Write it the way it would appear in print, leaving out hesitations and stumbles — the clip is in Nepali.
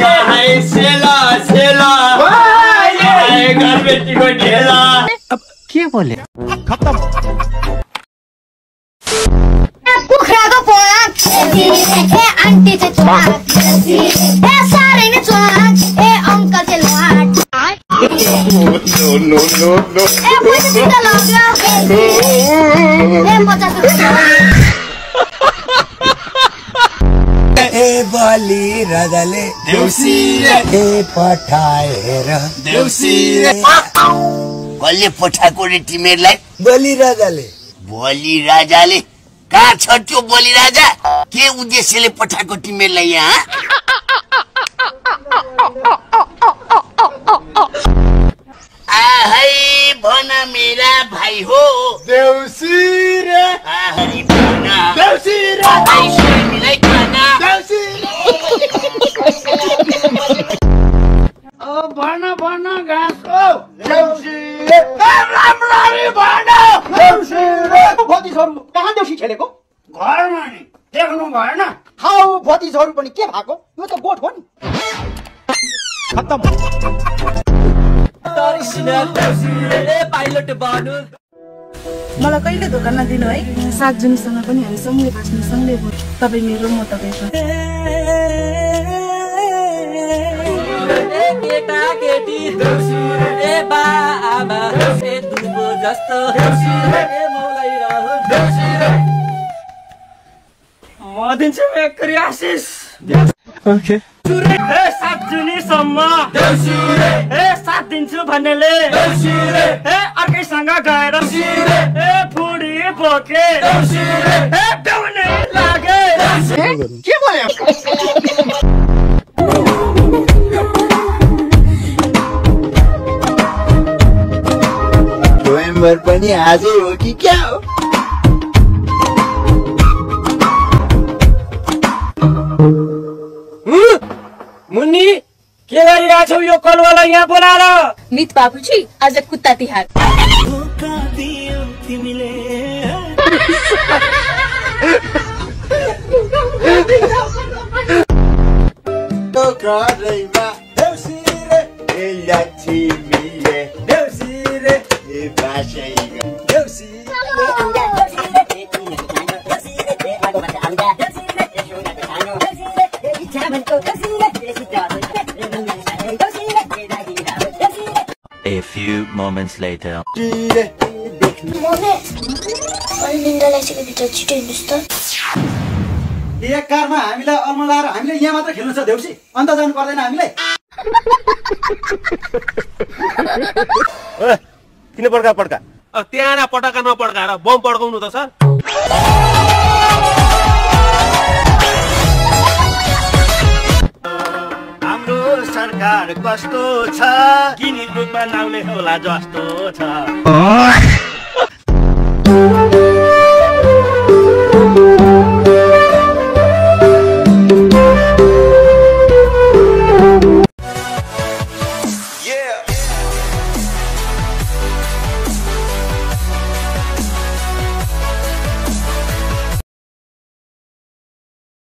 हाय सेला सेला हाय घर बेटीको ढेला। अब के बोले? खत्म। कुखुराको पोला ए आन्टी चाहिँ चोट ए सारै नै चोट ए अंकल चाहिँ लाट नो ए पैसा दिँदा लाग्यो ए 50 रुपैयाँ ए बलि राजाले देउसी ए पठाएर देउसी कसले पठाएको रे तिमीहरूलाई? बलि राजाले। बलि राजाले कहाँ छ त्यो बलि राजा? के उद्देश्यले पठाएको तिमीहरूलाई यहाँ? आहै भन मेरा भाइ हो देउसी रे आहै भन देउसी रे भाइ हामीलाई खाना देउसी ओ भन गाँसो देउसी रे राम्ररी भन देउसी रे। भतिजहरु कहाँ देउसी खेलेको? घरमा नि देख्नु भएन? हाउ भतिजहरु पनि के भएको? यो त गोठ हो नि। खत्म। मलाई कहिले धोका नदिनु है। 7 जुनसँग पनि हामी सँगै बाँच्नु सँगै भयो। तपाईँ मेरो म तपाईँको। केटा केटी ए बा आमा ए दुबो जस्तो ए मौलाई रह म दिन्छु एक करी आशिष। ओके। ए 7 जुनीसम्म ए 7 दिन्छु भन्नेले ए अर्कैसँग गएर ए फुडी बोके ए गाउने लागे। के भयो? नोभेम्बर पनि आजै हो कि क्या हो? मुन्नी के गरिरहेको छौ यो कलवाला यहाँ बोलाएर? मित बाबुजी आज कुत्ता तिहार। घरैमा देउसी रे ए लक्ष्मी रे देउसी रे ए बासै Deusi A few moments later. Mummy अनि निन्दा लागेको भित्र छिटो हिँड्नुस् त। एक कारमा हामीलाई अलमा लाएर हामीले यहाँ मात्र खेल्नु छ देउसी, अन्त जानु पर्दैन हामीलाई। ओए किन पड्का त्यहाँ पटका नपड्काएर बम पड्काउनु त सर। हाम्रो सरकार कस्तो छ? किनी रूपमा नाउने होला जस्तो छ।